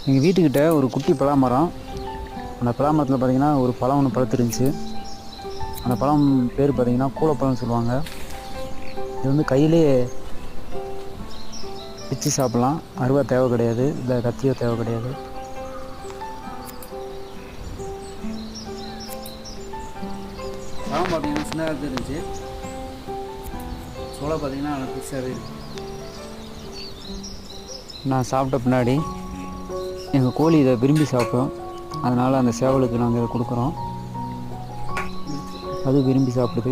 எங்கள் வீட்டுக்கிட்ட ஒரு குட்டி பலாமரம். அந்த பலாமரத்தில் பார்த்திங்கன்னா ஒரு பழம் ஒன்று பழுத்துருந்துச்சு. அந்த பழம் பேர் பார்த்திங்கன்னா கூலப்பழம்னு சொல்லுவாங்க. இது வந்து கையிலே பிச்சு சாப்பிட்லாம். அருவா தேவை கிடையாது, இல்லை கத்தியோ தேவை கிடையாது. பழம் பார்த்திங்கன்னா சின்னதாக இருந்துச்சு. சோளம் பார்த்திங்கன்னா நல்லா பெருசாகவே இருக்குது. நான் சாப்பிட்ட பின்னாடி எங்கள் கோழி இதை விரும்பி சாப்பிடும். அதனால் அந்த சேவலுக்கு நாங்கள் இதை கொடுக்குறோம். அது விரும்பி சாப்பிடுது.